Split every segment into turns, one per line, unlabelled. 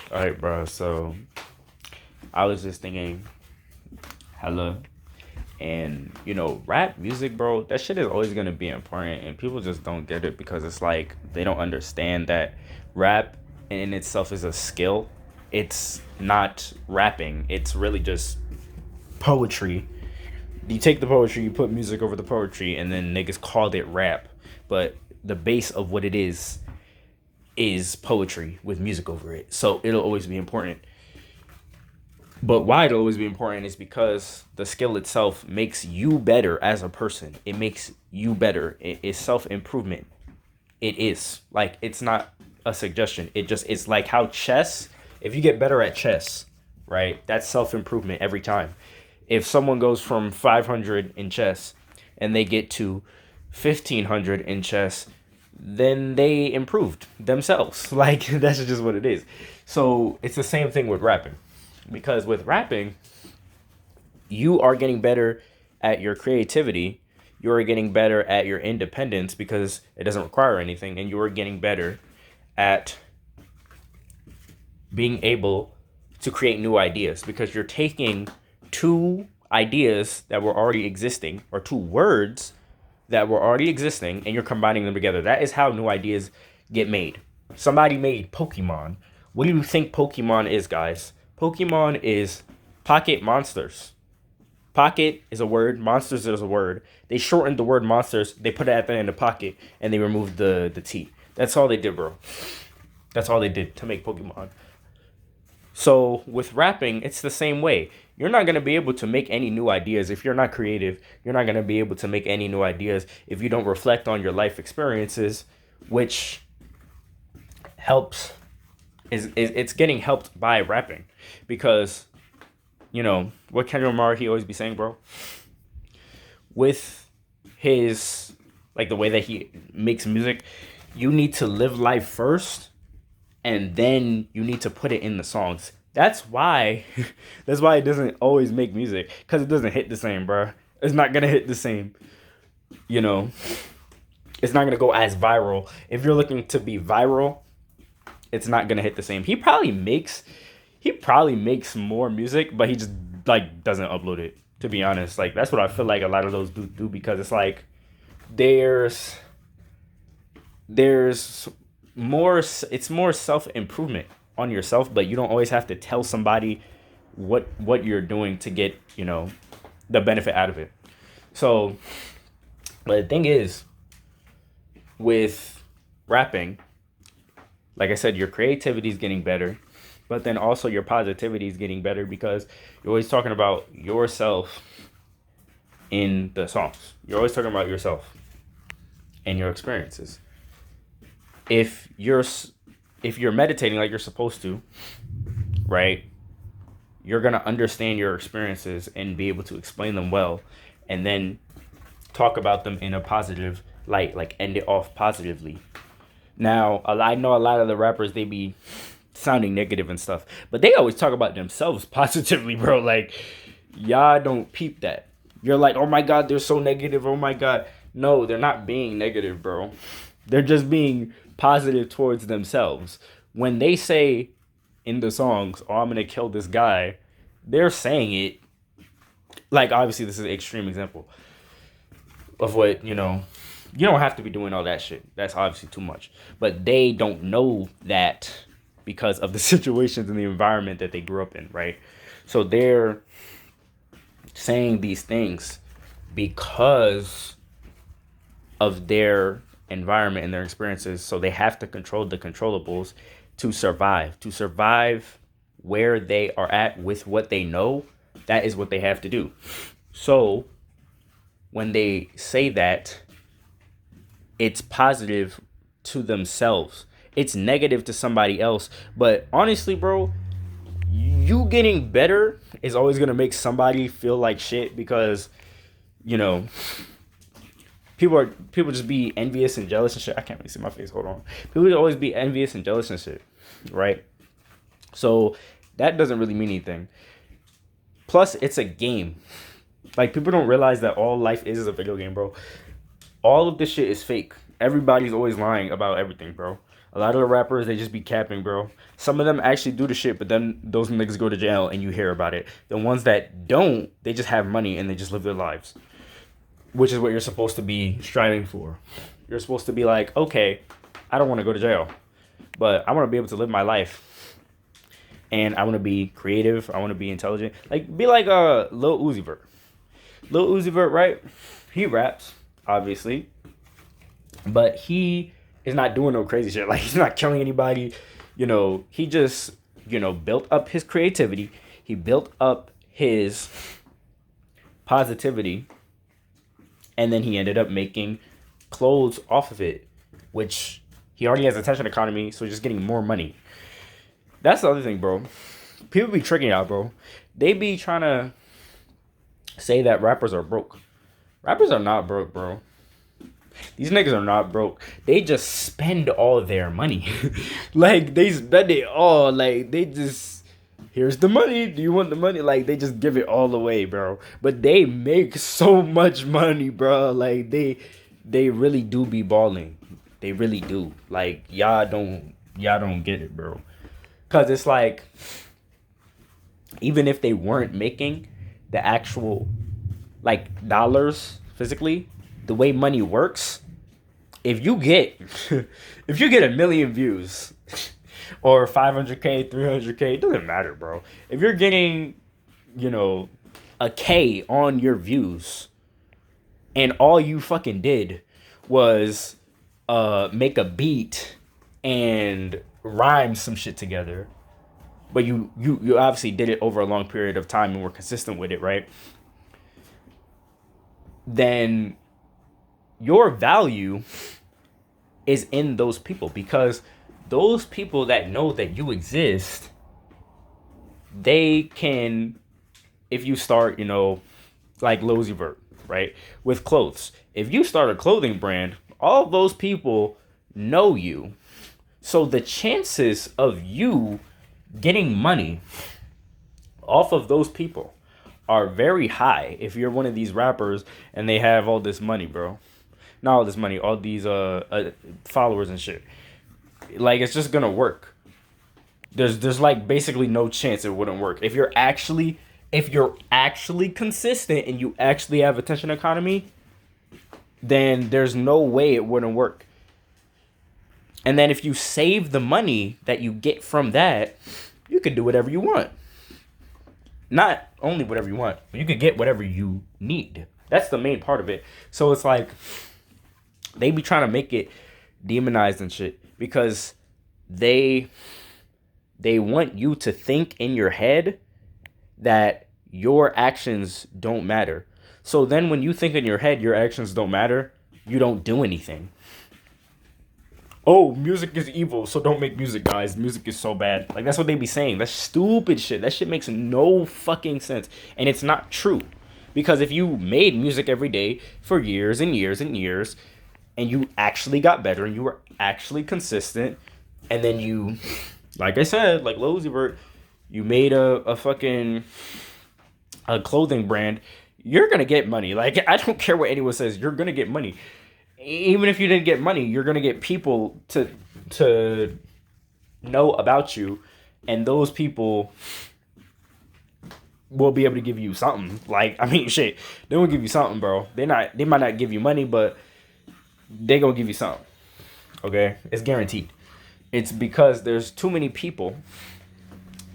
All right, bro. So I was just thinking, hella, and rap music, bro. That shit is always gonna be important, and people just don't get it because it's like they don't understand that rap in itself is a skill. It's not rapping. It's really just poetry. You take the poetry, you put music over the poetry, and then niggas called it rap. But the base of what it is poetry with music over it. So it'll always be important. But why it'll always be important is because the skill itself makes you better as a person. It makes you better. It is self improvement. It is like it's not a suggestion. It's like how chess. If you get better at chess, right? That's self improvement every time. If someone goes from 500 in chess and they get to 1500 in chess, then they improved themselves. Like that's just what it is. So it's the same thing with rapping, because with rapping, you are getting better at your creativity. You are getting better at your independence because it doesn't require anything, and you are getting better at being able to create new ideas because you're taking two ideas that were already existing or two words that were already existing and you're combining them together. That is how new ideas get made. Somebody made Pokemon. What do you think Pokemon is, guys? Pokemon is pocket monsters. Pocket is a word, monsters is a word. They shortened the word monsters, they put it at the end of pocket, and they removed the T. That's all they did, bro. That's all they did to make Pokemon. So with rapping, it's the same way. You're not gonna be able to make any new ideas if you're not creative. You're not gonna be able to make any new ideas if you don't reflect on your life experiences, which helps is it's getting helped by rapping, because what Kendrick Lamar he always be saying, bro, with his like the way that he makes music, you need to live life first and then you need to put it in the songs. That's why that's why it doesn't always make music, cuz it doesn't hit the same, bro. It's not going to hit the same, you know. It's not going to go as viral. If you're looking to be viral, it's not going to hit the same. He probably makes more music, but he just like doesn't upload it, to be honest. Like that's what I feel like a lot of those do because it's like there's there's more it's more self-improvement on yourself, but you don't always have to tell somebody what you're doing to get the benefit out of it. So but the thing is, with rapping, like I said, your creativity is getting better, but then also your positivity is getting better because you're always talking about yourself in the songs. You're always talking about yourself and your experiences. If you're if you're meditating like you're supposed to, right? You're going to understand your experiences and be able to explain them well, and then talk about them in a positive light, like end it off positively. Now, I know a lot of the rappers, they be sounding negative and stuff, but they always talk about themselves positively, bro. Like, y'all don't peep that. You're like, oh my God, they're so negative. Oh my God. No, they're not being negative, bro. They're just being positive towards themselves. When they say in the songs, oh, I'm going to kill this guy, they're saying it. Like, obviously, this is an extreme example of what, you don't have to be doing all that shit. That's obviously too much. But they don't know that because of the situations and the environment that they grew up in, right? So they're saying these things because of their environment and their experiences. So they have to control the controllables to survive. To survive where they are at with what they know, that is what they have to do. So when they say that, it's positive to themselves. It's negative to somebody else. But honestly, bro, you getting better is always gonna make somebody feel like shit because, you know, people just be envious and jealous and shit. I can't really see my face. Hold on. People always be envious and jealous and shit, right? So that doesn't really mean anything. Plus, it's a game. Like people don't realize that all life is a video game, bro. All of this shit is fake. Everybody's always lying about everything, bro. A lot of the rappers, they just be capping, bro. Some of them actually do the shit, but then those niggas go to jail and you hear about it. The ones that don't, they just have money and they just live their lives, which is what you're supposed to be striving for. You're supposed to be like, okay, I don't want to go to jail, but I want to be able to live my life, and I want to be creative. I want to be intelligent. Like, be like Lil Uzi Vert. Lil Uzi Vert, right? He raps, obviously, but he is not doing no crazy shit. Like, he's not killing anybody. He just, built up his creativity. He built up his positivity, and then he ended up making clothes off of it, which he already has attention economy, so he's just getting more money. That's the other thing, bro. People be tricking out, bro. They be trying to say that rappers are broke. Rappers are not broke, bro. These niggas are not broke. They just spend all their money. Like, they spend it all. Like, they just, here's the money. Do you want the money? Like, they just give it all away, bro. But they make so much money, bro. Like, they really do be balling. They really do. Like, y'all don't get it, bro. Cause it's like, even if they weren't making the actual, like, dollars physically, the way money works, if you get a million views or 500K, 300K, it doesn't matter, bro. If you're getting, a K on your views, and all you fucking did was make a beat and rhyme some shit together, but you obviously did it over a long period of time and were consistent with it, right? Then your value is in those people, because those people that know that you exist, they can, if you start, like Lil Uzi Vert, right, with clothes. If you start a clothing brand, all of those people know you. So the chances of you getting money off of those people are very high if you're one of these rappers and they have all this money, bro. Not all this money, all these followers and shit. Like, it's just gonna work. There's like basically no chance it wouldn't work. If you're actually consistent and you actually have attention economy, then there's no way it wouldn't work. And then if you save the money that you get from that, you could do whatever you want. Not only whatever you want, but you could get whatever you need. That's the main part of it. So it's like, they be trying to make it demonized and shit, because they want you to think in your head that your actions don't matter. So then when you think in your head your actions don't matter, you don't do anything. Oh, music is evil, so don't make music, guys. Music is so bad. Like, that's what they be saying. That's stupid shit. That shit makes no fucking sense. And it's not true. Because if you made music every day for years and years and years, and you actually got better, and you were actually consistent, and then you, like I said, like Lil Uzi Vert, you made a fucking a clothing brand, you're gonna get money. Like, I don't care what anyone says, you're gonna get money. Even if you didn't get money, you're gonna get people to know about you, and those people will be able to give you something. Like, I mean, shit, they will give you something, bro. They might not give you money, but they gonna give you something. Okay, it's guaranteed. It's because there's too many people.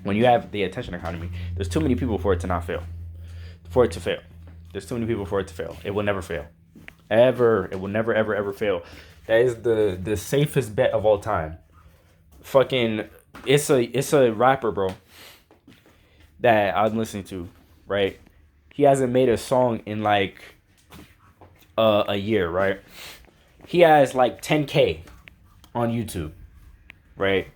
When you have the attention economy, there's too many people for it to not fail. For it to fail, there's too many people for it to fail. It will never fail. Ever. It will never, ever, ever fail. That is the safest bet of all time. Fucking, it's a rapper, bro, that I'm listening to, right? He hasn't made a song in like a year, right? He has like 10K on YouTube, right?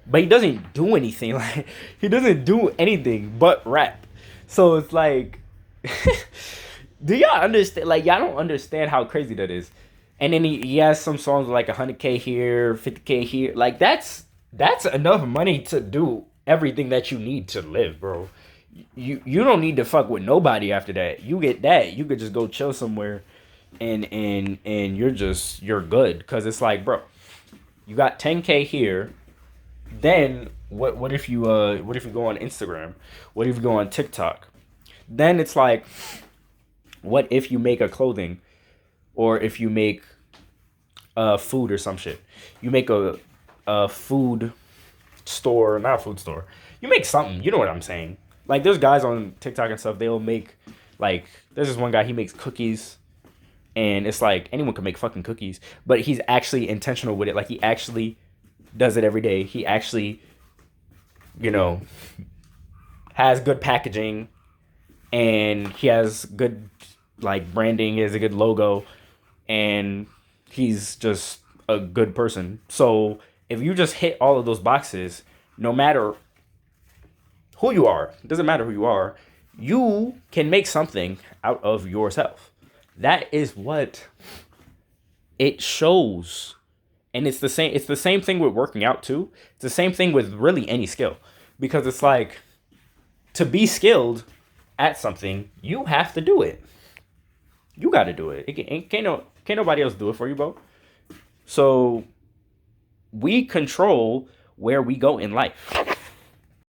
But he doesn't do anything. Like, he doesn't do anything but rap. So it's like, do y'all understand? Like, y'all don't understand how crazy that is. And then he has some songs with like 100K here, 50K here. Like, that's enough money to do everything that you need to live, bro. You don't need to fuck with nobody after that. You get that, you could just go chill somewhere, and you're good. Cause it's like, bro, You got 10K here. Then what if you go on Instagram? What if you go on TikTok? Then it's like, what if you make a clothing, or if you make food or some shit? You make a food store, not a food store. You make something. You know what I'm saying? Like, there's guys on TikTok and stuff. They'll make, like, there's this one guy. He makes cookies, and it's like anyone can make fucking cookies, but he's actually intentional with it. Like, he actually does it every day. He actually, you know, has good packaging, and he has good, like, branding. He has a good logo, and he's just a good person. So if you just hit all of those boxes, no matter who you are, it doesn't matter who you are, you can make something out of yourself. That is what it shows. And it's the same thing with working out too. It's the same thing with really any skill. Because it's like, to be skilled at something, you have to do it. You got to do it. Can't nobody else do it for you, bro. So we control where we go in life.